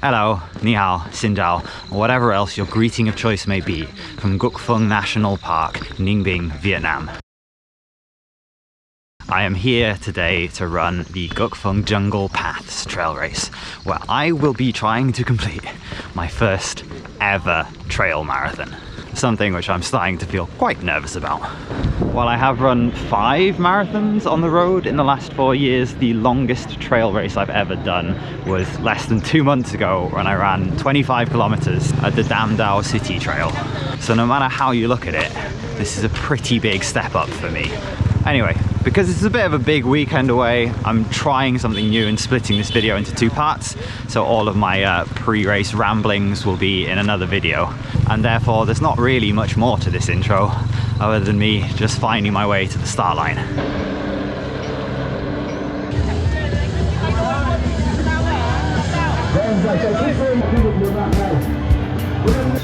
Hello, ni hao, xin chào, or whatever else your greeting of choice may be, from Cuc Phuong National Park, Ninh Bình, Vietnam. I am here today to run the Cuc Phuong Jungle Paths trail race, where I will be trying to complete my first ever trail marathon. Something which I'm starting to feel quite nervous about. While I have run 5 marathons on the road in the last 4 years, the longest trail race I've ever done was less than 2 months ago when I ran 25 kilometers at the Dam Dao City Trail. So no matter how you look at it, this is a pretty big step up for me. Anyway, because it's a bit of a big weekend away, I'm trying something new and splitting this video into 2 parts. So all of my pre-race ramblings will be in another video. And therefore there's not really much more to this intro other than me just finding my way to the start line.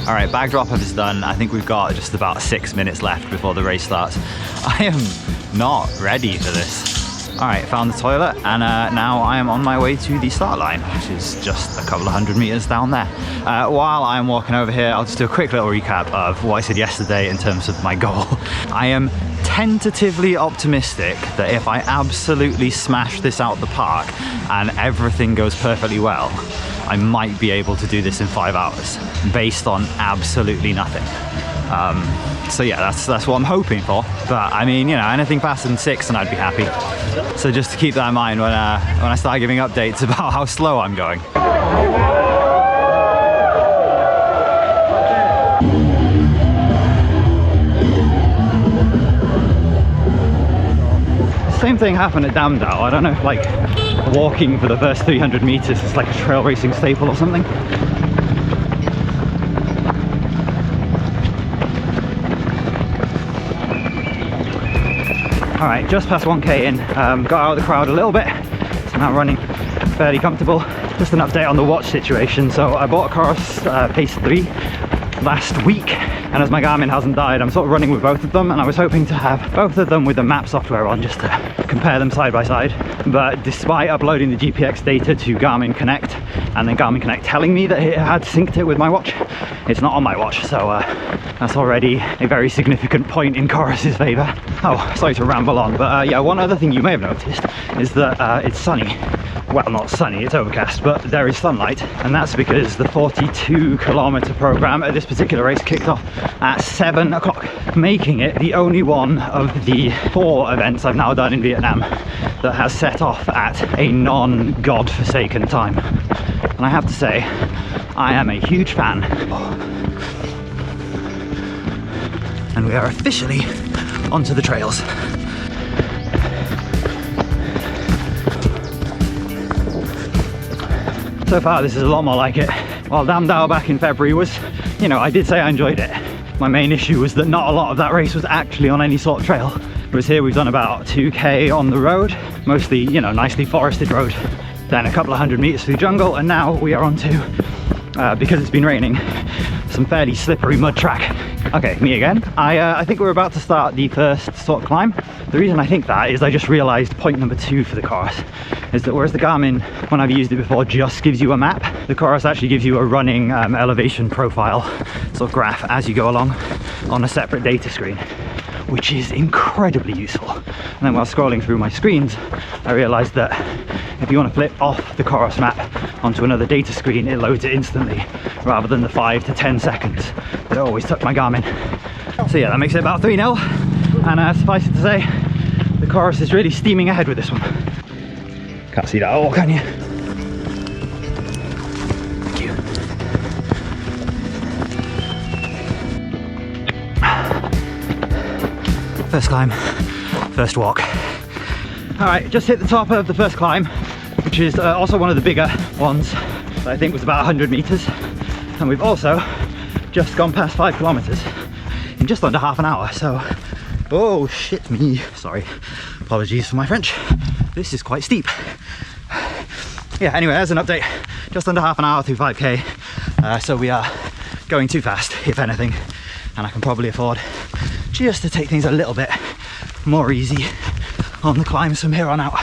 Alright, bag drop up is done. I think we've got just about 6 minutes left before the race starts. I am not ready for this. Alright, found the toilet and now I am on my way to the start line, which is just a couple of 100 meters down there. While I'm walking over here, I'll just do a quick little recap of what I said yesterday in terms of my goal. I am tentatively optimistic that if I absolutely smash this out the park and everything goes perfectly well, I might be able to do this in 5 hours based on absolutely nothing. So yeah, that's what I'm hoping for. But I mean, you know, anything faster than 6 and I'd be happy. So just to keep that in mind when I start giving updates about how slow I'm going. Same thing happened at Dam Dao. I don't know if like walking for the first 300 meters is like a trail racing staple or something. Alright, just past 1k in, got out of the crowd a little bit, so now running fairly comfortable. Just an update on the watch situation. So I bought a Coros Pace 3 last week, and as my Garmin hasn't died, I'm sort of running with both of them, and I was hoping to have both of them with the map software on just to compare them side by side. But despite uploading the GPX data to Garmin Connect and then Garmin Connect telling me that it had synced it with my watch, it's not on my watch, so that's already a very significant point in Coros's favour. Oh, sorry to ramble on, but yeah, one other thing you may have noticed is that it's sunny. Well, not sunny, it's overcast, but there is sunlight, and that's because the 42 kilometer program at this particular race kicked off at 7 o'clock, making it the only one of the 4 events I've now done in Vietnam that has set off at a non-God-forsaken time. And I have to say, I am a huge fan. And we are officially onto the trails. So far this is a lot more like it. While Dam Dao back in February was, you know, I did say I enjoyed it. My main issue was that not a lot of that race was actually on any sort of trail. Whereas here we've done about 2k on the road, mostly, you know, nicely forested road, then a couple of 100 meters through jungle, and now we are onto, because it's been raining, some fairly slippery mud track. Okay, me again. I think we're about to start the first sort of climb. The reason I think that is I just realized point number 2 for the Coros is that whereas the Garmin, when I've used it before, just gives you a map, the Coros actually gives you a running elevation profile sort of graph as you go along on a separate data screen, which is incredibly useful. And then while scrolling through my screens, I realized that if you want to flip off the Coros map onto another data screen, it loads it instantly, rather than the 5 to 10 seconds that it always took my Garmin. So yeah, that makes it about 3-0, and suffice it to say, the Coros is really steaming ahead with this one. Can't see that at all, can you? Thank you. First climb, first walk. Alright, just hit the top of the first climb, which is also one of the bigger ones that I think was about 100 meters. And we've also just gone past 5 kilometers in just under half an hour, so oh shit me, sorry, apologies for my French, this is quite steep. Yeah, anyway, there's an update. Just under half an hour through 5k, so we are going too fast, if anything, and I can probably afford just to take things a little bit more easy on the climbs from here on out.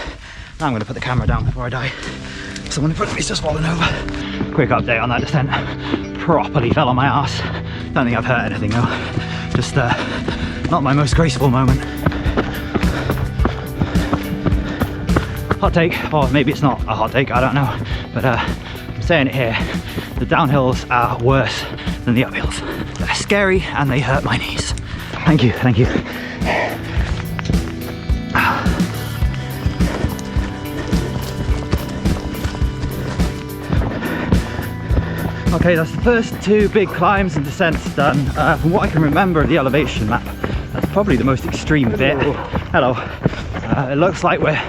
Now I'm going to put the camera down before I die. Someone in front of me is just falling over. Quick update on that descent. Properly fell on my ass. Don't think I've hurt anything though. Just not my most graceful moment. Hot take, or maybe it's not a hot take, I don't know. But I'm saying it here, the downhills are worse than the uphills. They're scary and they hurt my knees. Thank you, thank you. Okay, that's the first two big climbs and descents done. From what I can remember of the elevation map, that's probably the most extreme bit. Hello. It looks like we're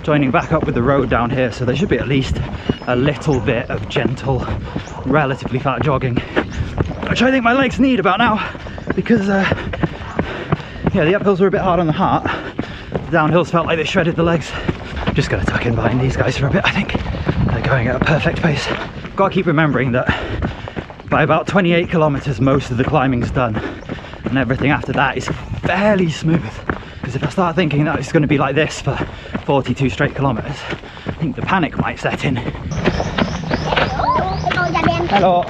joining back up with the road down here, so there should be at least a little bit of gentle, relatively flat jogging, which I think my legs need about now, because yeah, the uphills were a bit hard on the heart. The downhills felt like they shredded the legs. I'm just gonna tuck in behind these guys for a bit, I think. They're going at a perfect pace. Gotta keep remembering that by about 28 kilometers, most of the climbing's done, and everything after that is fairly smooth. Because if I start thinking that it's going to be like this for 42 straight kilometers, I think the panic might set in. Hello.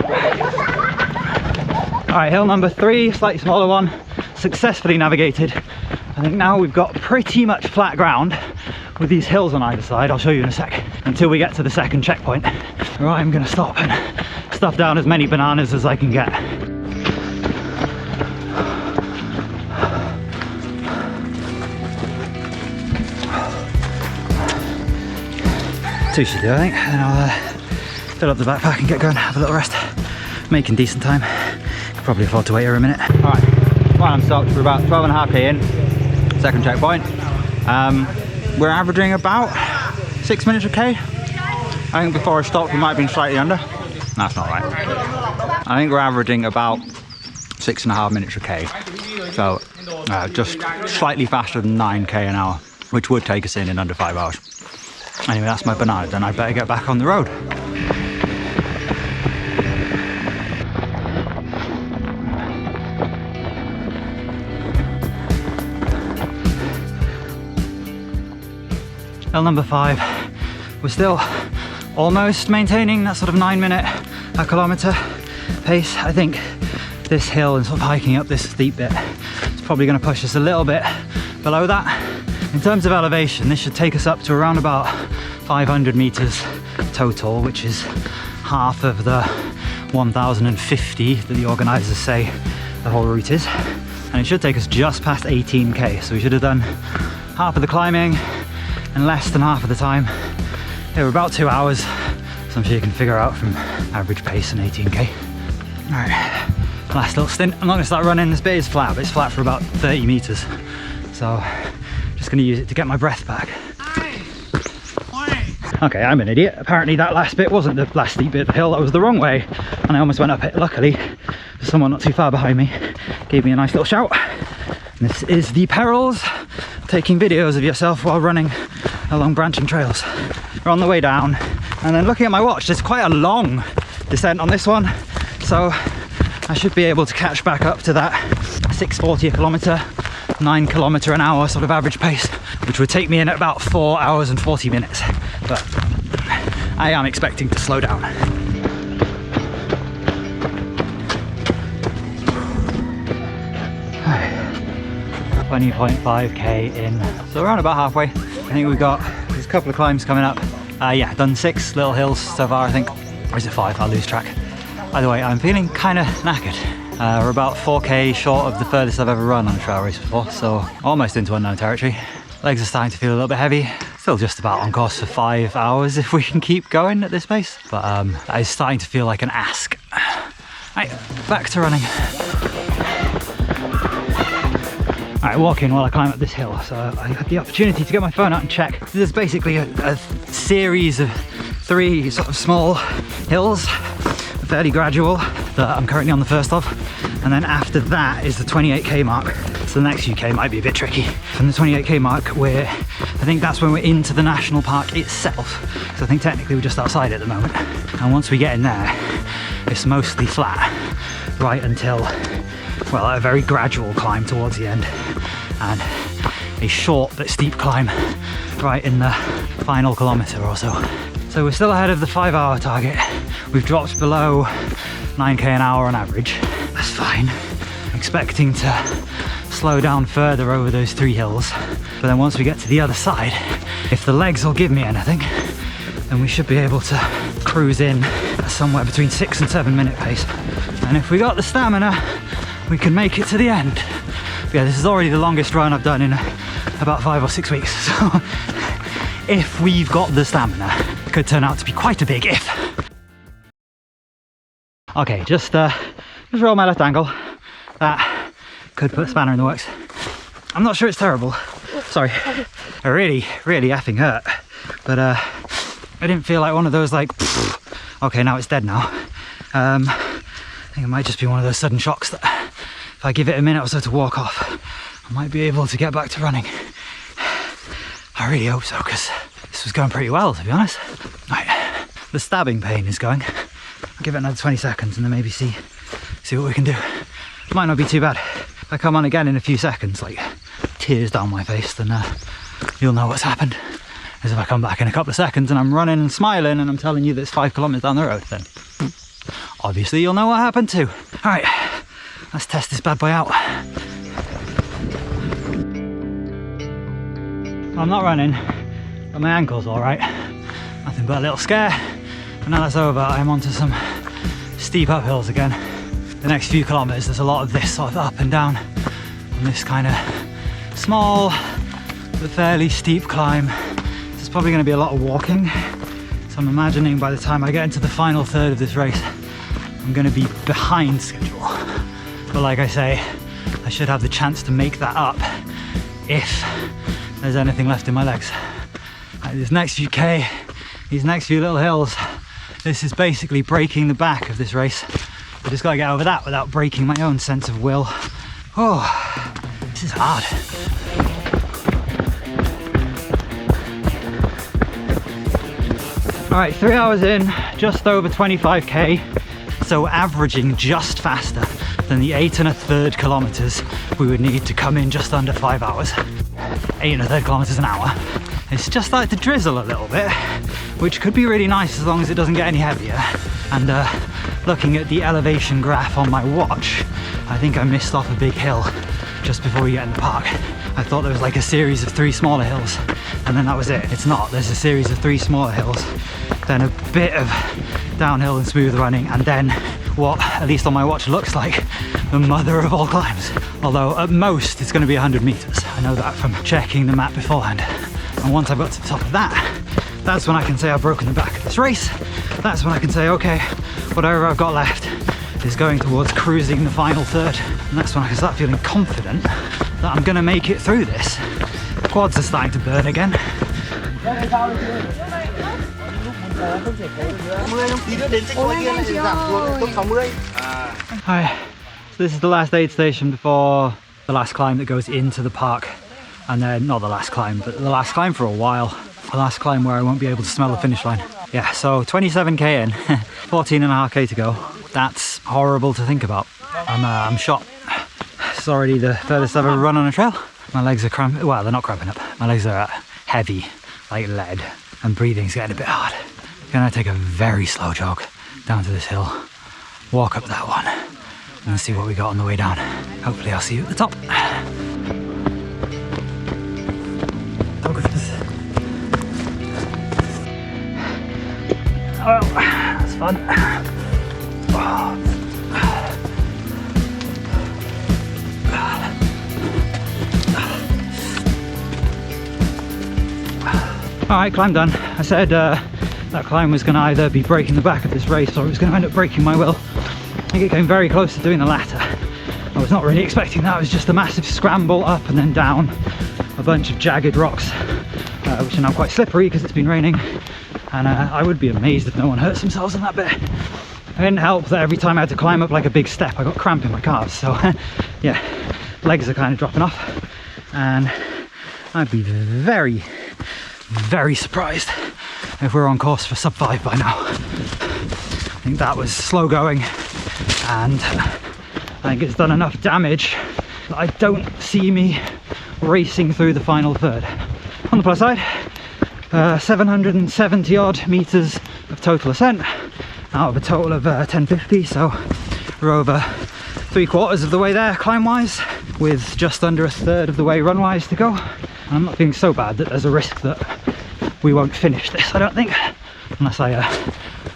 Alright, hill number 3, slightly smaller one, successfully navigated. I think now we've got pretty much flat ground with these hills on either side. I'll show you in a sec, until we get to the second checkpoint, where I'm going to stop and stuff down as many bananas as I can get. Two should do, I think, and I'll fill up the backpack and get going, have a little rest. Making decent time. Could probably afford to wait here a minute. Alright, well, I'm stopped. We're about 12.5k in, second checkpoint. We're averaging about 6 minutes a K. I think before I stopped we might have been slightly under. That's not right. I think we're averaging about 6.5 minutes a K. So just slightly faster than 9k an hour, which would take us in under 5 hours. Anyway, that's my banana, then I better get back on the road. Hill number 5, we're still almost maintaining that sort of 9 minute a kilometre pace. I think this hill and sort of hiking up this steep bit is probably going to push us a little bit below that. In terms of elevation, this should take us up to around about 500 meters total, which is half of the 1,050 that the organisers say the whole route is. And it should take us just past 18k, so we should have done half of the climbing in less than half of the time. Yeah, we're about 2 hours, so I'm sure you can figure out from average pace and 18k. Alright, last little stint. I'm not going to start running. This bit is flat, but it's flat for about 30 meters, so just going to use it to get my breath back. Okay, I'm an idiot. Apparently that last bit wasn't the last steep bit of the hill, that was the wrong way, and I almost went up it. Luckily, someone not too far behind me gave me a nice little shout. And this is the perils of taking videos of yourself while running along branching trails. We're on the way down, and then looking at my watch, there's quite a long descent on this one, so I should be able to catch back up to that 6:40 a kilometre, 9 kilometre an hour sort of average pace, which would take me in at about 4 hours and 40 minutes. But I am expecting to slow down. Right. 20.5k in, so around about halfway. I think we've got, there's a couple of climbs coming up. Yeah, done 6 little hills so far, I think. Or is it 5? I'll lose track. Either way, I'm feeling kind of knackered. We're about 4k short of the furthest I've ever run on a trail race before, so almost into unknown territory. Legs are starting to feel a little bit heavy. Still just about on course for 5 hours if we can keep going at this pace, but that is starting to feel like an ask. Right, back to running. Alright, walking while I climb up this hill, so I had the opportunity to get my phone out and check. There's basically a series of 3 sort of small hills, fairly gradual, that I'm currently on the first of, and then after that is the 28k mark. So the next few k might be a bit tricky. From the 28k mark, I think that's when we're into the national park itself. So I think technically we're just outside at the moment. And once we get in there, it's mostly flat, right until, well, a very gradual climb towards the end, and a short but steep climb right in the final kilometre or so. So So we're still ahead of the 5-hour target. We've dropped below 9k an hour on average. That's fine. I'm expecting to slow down further over those 3 hills. But then once we get to the other side, if the legs will give me anything, then we should be able to cruise in at somewhere between 6 and 7 minute pace. And if we got the stamina, we can make it to the end. But yeah, this is already the longest run I've done in about 5 or 6 weeks. So if we've got the stamina, it could turn out to be quite a big if. Okay, just roll my left ankle. That could put a spanner in the works. I'm not sure it's terrible. Sorry. It really effing hurt. But I didn't feel like one of those like, okay, now it's dead now. I think it might just be one of those sudden shocks that if I give it a minute or so to walk off, I might be able to get back to running. I really hope so, because this was going pretty well, to be honest. Right, the stabbing pain is going. I'll give it another 20 seconds and then maybe see what we can do. It might not be too bad. If I come on again in a few seconds, like tears down my face, then you'll know what's happened. As if I come back in a couple of seconds and I'm running and smiling and I'm telling you that it's 5 kilometers down the road, then obviously you'll know what happened too. All right, let's test this bad boy out. I'm not running, but my ankle's all right. Nothing but a little scare. But now that's over, I'm onto some steep uphills again. The next few kilometers, there's a lot of this sort of up and down on this kind of small but fairly steep climb. There's probably going to be a lot of walking. So I'm imagining by the time I get into the final third of this race, I'm going to be behind schedule. But like I say, I should have the chance to make that up if there's anything left in my legs. Like this next few K, these next few little hills, this is basically breaking the back of this race. I just gotta get over that without breaking my own sense of will. Oh, this is hard. All right, 3 hours in, just over 25k. So averaging just faster than the 8 1/3 kilometers we would need to come in just under 5 hours. 8 1/3 kilometers an hour. It's just started to drizzle a little bit, which could be really nice as long as it doesn't get any heavier. And looking at the elevation graph on my watch, I think I missed off a big hill just before we get in the park. I thought there was like a series of 3 smaller hills, and then that was it. It's not. There's a series of 3 smaller hills, then a bit of downhill and smooth running, and then what, at least on my watch, looks like the mother of all climbs. Although at most it's going to be 100 meters. I know that from checking the map beforehand. And once I've got to the top of that, that's when I can say I've broken the back of this race. That's when I can say, okay, whatever I've got left is going towards cruising the final third. And that's when I can start feeling confident that I'm gonna make it through this. Quads are starting to burn again. Hi, so this is the last aid station before the last climb that goes into the park. And then, not the last climb, but the last climb for a while. The last climb where I won't be able to smell the finish line. Yeah, so 27k in, 14.5k to go. That's horrible to think about. I'm shot. It's already the furthest I've ever run on a trail. My legs are cramping, well, they're not cramping up. My legs are heavy, like lead, and breathing's getting a bit hard. Gonna take a very slow jog down to this hill, walk up that one, and see what we got on the way down. Hopefully I'll see you at the top. Oh goodness. Well, that's fun. Oh. Alright, climb done. I said that climb was going to either be breaking the back of this race or it was going to end up breaking my will. I think it came very close to doing the latter. I was not really expecting that. It was just a massive scramble up and then down a bunch of jagged rocks, which are now quite slippery because it's been raining. And I would be amazed if no one hurts themselves on that bit. It didn't help that every time I had to climb up like a big step, I got cramp in my calves. So yeah, legs are kind of dropping off. And I'd be very, very surprised if we're on course for sub 5 by now. I think that was slow going, and I think it's done enough damage that I don't see me racing through the final third. On the plus side, 770 odd meters of total ascent out of a total of 1050, so we're over 3/4 of the way there climb wise, with just under a third of the way run wise to go. And I'm not feeling so bad that there's a risk that we won't finish this, I don't think, unless I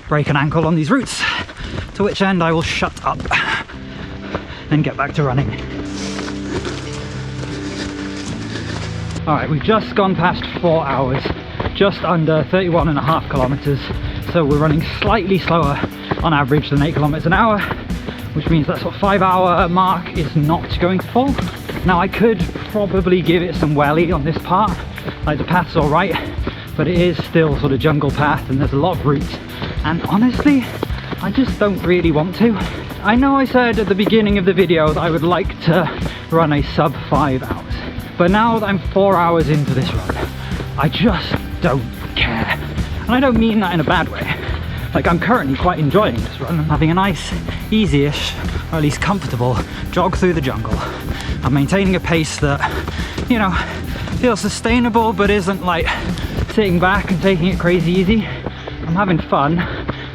break an ankle on these routes, to which end I will shut up and get back to running. Alright, we've just gone past 4 hours, just under 31.5 kilometers, so we're running slightly slower on average than 8 kilometers an hour, which means that sort of 5-hour mark is not going to fall. Now I could probably give it some welly on this part, like the path's alright, but it is still sort of jungle path and there's a lot of roots, and honestly I just don't really want to. I know I said at the beginning of the video that I would like to run a sub 5 hours, but now that I'm 4 hours into this run, I just don't care. And I don't mean that in a bad way. Like, I'm currently quite enjoying this run. I'm having a nice, easy-ish, or at least comfortable jog through the jungle. I'm maintaining a pace that, you know, feels sustainable but isn't like sitting back and taking it crazy easy. I'm having fun.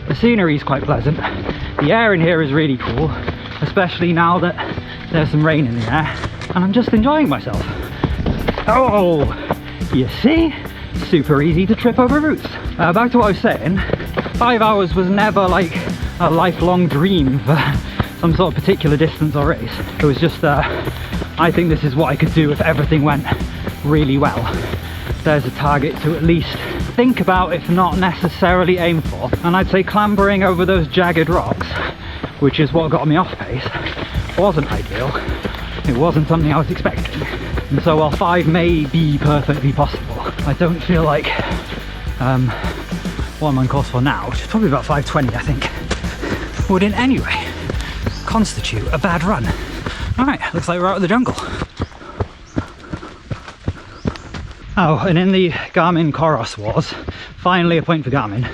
The scenery is quite pleasant. The air in here is really cool, especially now that there's some rain in the air, and I'm just enjoying myself. Oh, you see? Super easy to trip over roots. Back to what I was saying, 5 hours was never like a lifelong dream for some sort of particular distance or race. It was just, I think this is what I could do if everything went really well. There's a target to at least think about, if not necessarily aim for. And I'd say clambering over those jagged rocks, which is what got me off pace, wasn't ideal. It wasn't something I was expecting. And so while 5 may be perfectly possible, I don't feel like what I'm on course for now, which is probably about 5:20 I think, would in any way constitute a bad run. Alright, looks like we're out of the jungle. Oh, and in the Garmin Coros wars, finally a point for Garmin.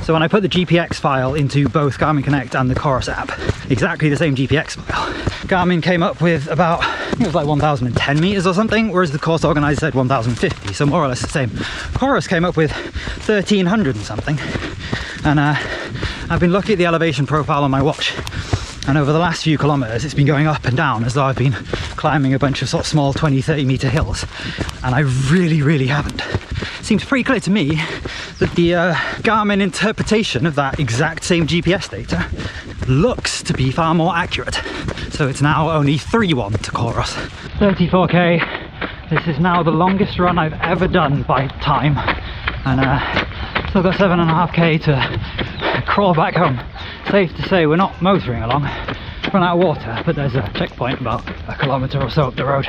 So when I put the GPX file into both Garmin Connect and the Coros app, exactly the same GPX file, Garmin came up with about, I think it was like 1,010 meters or something, whereas the course organizer said 1,050, so more or less the same. Coros came up with 1,300 and something, and I've been looking at the elevation profile on my watch, and over the last few kilometers it's been going up and down as though I've been climbing a bunch of sort of small 20-30 meter hills, and I really haven't. It seems pretty clear to me that the Garmin interpretation of that exact same GPS data looks to be far more accurate. So it's now only 3-1 to Coros. 34k. This is now the longest run I've ever done by time, and still got 7.5k to crawl back home. Safe to say we're not motoring along, run out of water, but there's a checkpoint about a kilometre or so up the road.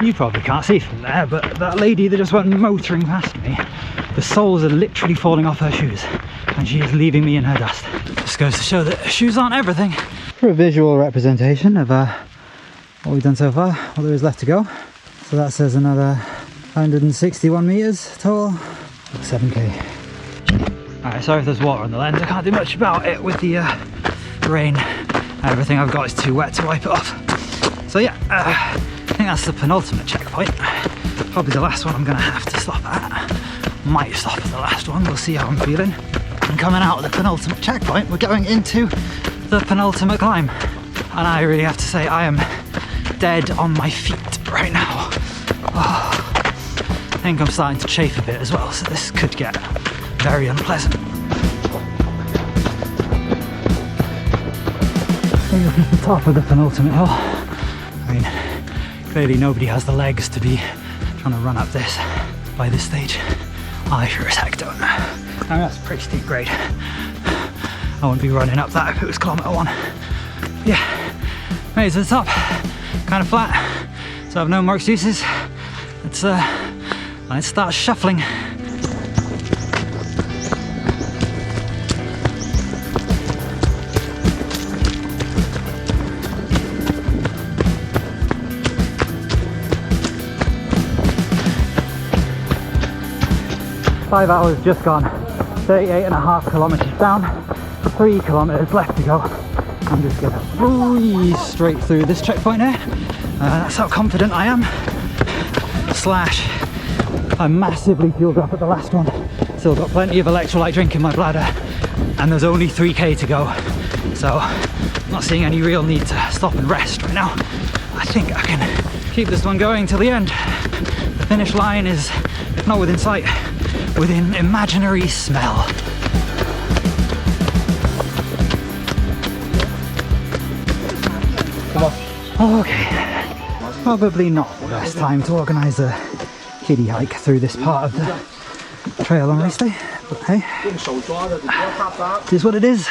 You probably can't see from there, but that lady that just went motoring past me, the soles are literally falling off her shoes, and she is leaving me in her dust. Just goes to show that shoes aren't everything. For a visual representation of what we've done so far, what there is left to go. So that says another 161 meters total, 7k. Alright, sorry if there's water on the lens, I can't do much about it with the rain. Everything I've got is too wet to wipe it off. So yeah, I think that's the penultimate checkpoint. Probably the last one I'm going to have to stop at. Might stop at the last one, we'll see how I'm feeling. And coming out of the penultimate checkpoint, we're going into the penultimate climb. And I really have to say, I am dead on my feet right now. Oh, I think I'm starting to chafe a bit as well, so this could get very unpleasant. I think this is the top of the penultimate hill. I mean, clearly nobody has the legs to be trying to run up this by this stage. I sure as heck don't. I mean, that's a pretty steep grade. I wouldn't be running up that if it was kilometre 1. But yeah, made it to the top, kind of flat, so I have no more excuses. Let's start shuffling. Five hours just gone, 38.5 kilometres down, 3 kilometres left to go. I'm just gonna breeze straight through this checkpoint here. That's how confident I am. / I'm massively fueled up at the last one. Still got plenty of electrolyte drink in my bladder, and there's only 3k to go. So I'm not seeing any real need to stop and rest right now. I think I can keep this one going till the end. The finish line is, if not within sight, within imaginary smell. Okay, probably not the best time to organise a kiddie hike through this part of the trail on race day, but hey, it is what it is.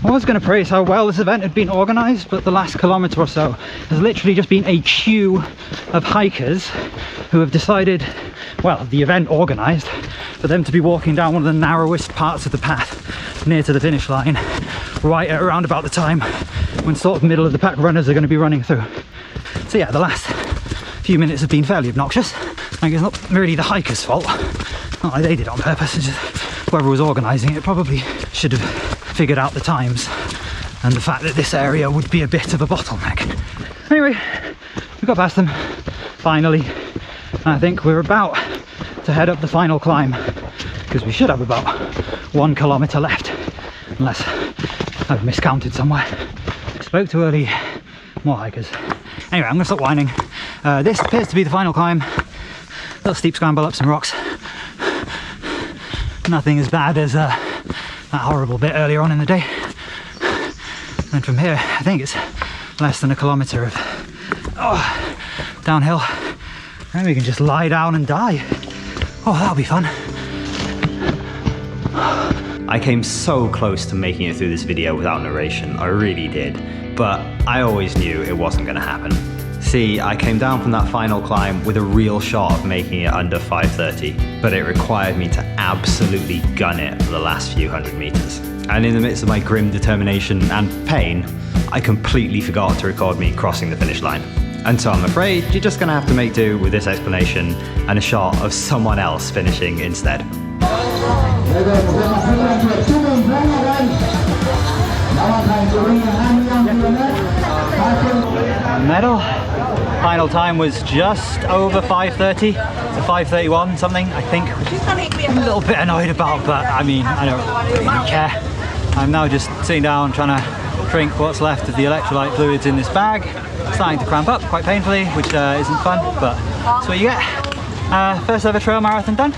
I was going to praise how well this event had been organised, but the last kilometre or so has literally just been a queue of hikers who have decided, well, the event organised, for them to be walking down one of the narrowest parts of the path near to the finish line, right at around about the time when sort of middle of the pack runners are going to be running through. So yeah, the last few minutes have been fairly obnoxious. Like, it's not really the hikers' fault. Not like they did it on purpose, it's just whoever was organising it probably should have figured out the times and the fact that this area would be a bit of a bottleneck. Anyway, we got past them, finally. And I think we're about to head up the final climb, because we should have about 1 kilometre left, unless I've miscounted somewhere. Spoke too early, more hikers. Anyway, I'm going to stop whining. This appears to be the final climb. Little steep scramble up some rocks. Nothing as bad as that horrible bit earlier on in the day. And from here, I think it's less than 1 kilometre of downhill. And we can just lie down and die. Oh, that'll be fun. I came so close to making it through this video without narration, I really did, but I always knew it wasn't going to happen. See, I came down from that final climb with a real shot of making it under 5:30, but it required me to absolutely gun it for the last few hundred meters. And in the midst of my grim determination and pain, I completely forgot to record me crossing the finish line. And so I'm afraid you're just going to have to make do with this explanation and a shot of someone else finishing instead. Medal. Final time was just over 5:30 to 5:31 something, I think. I'm a little bit annoyed about, but I mean, I don't really care. I'm now just sitting down trying to drink what's left of the electrolyte fluids in this bag. Starting to cramp up quite painfully, which isn't fun, but that's what you get. First ever trail marathon done.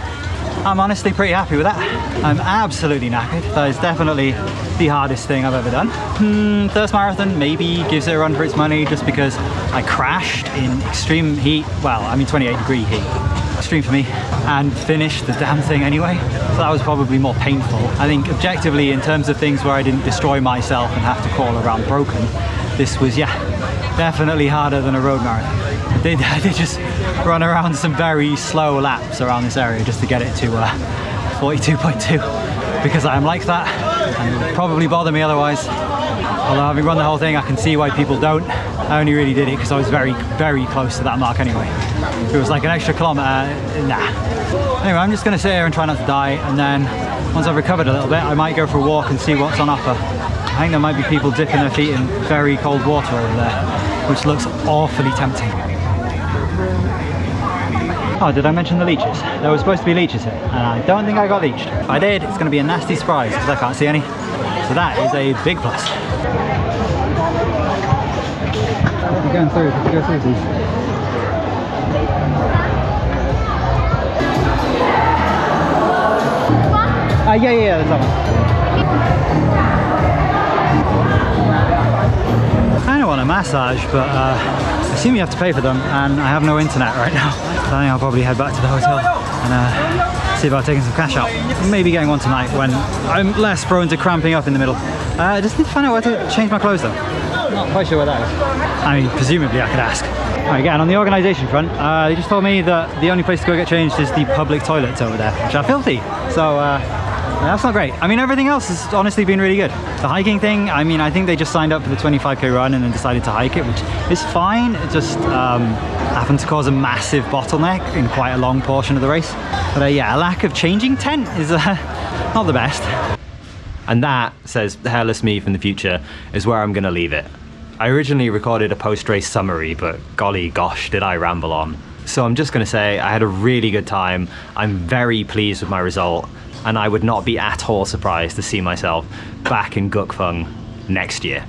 I'm honestly pretty happy with that. I'm absolutely knackered. That is definitely the hardest thing I've ever done. First marathon maybe gives it a run for its money, just because I crashed in extreme heat. Well, I mean 28-degree heat. Extreme for me, and finished the damn thing anyway. So that was probably more painful. I think objectively, in terms of things where I didn't destroy myself and have to crawl around broken, this was, yeah, definitely harder than a road marathon. I did just run around some very slow laps around this area just to get it to 42.2, because I am like that and it would probably bother me otherwise. Although having run the whole thing, I can see why people don't. I only really did it because I was very, very close to that mark anyway. If it was like an extra kilometre, nah. Anyway, I'm just going to sit here and try not to die, and then once I've recovered a little bit, I might go for a walk and see what's on offer. I think there might be people dipping their feet in very cold water over there, which looks awfully tempting. Oh, did I mention the leeches? There were supposed to be leeches here, and I don't think I got leeched. If I did, it's going to be a nasty surprise because I can't see any. So that is a big plus. We're going through, let's go through these. Yeah, there's that one. I kind of want a massage, but I assume you have to pay for them, and I have no internet right now. So I think I'll probably head back to the hotel and see about taking some cash out. Maybe getting one tonight when I'm less prone to cramping up in the middle. I just need to find out where to change my clothes though. Not quite sure where that is. I mean, presumably I could ask. Right, again, on the organisation front, they just told me that the only place to go get changed is the public toilets over there, which are filthy. So that's not great. I mean, everything else has honestly been really good. The hiking thing, I mean, I think they just signed up for the 25k run and then decided to hike it, which is fine. It just happened to cause a massive bottleneck in quite a long portion of the race. But yeah, a lack of changing tent is not the best. And that, says hairless me from the future, is where I'm gonna leave it. I originally recorded a post-race summary, but golly gosh, did I ramble on. So I'm just going to say I had a really good time. I'm very pleased with my result, and I would not be at all surprised to see myself back in Cuc Phuong next year.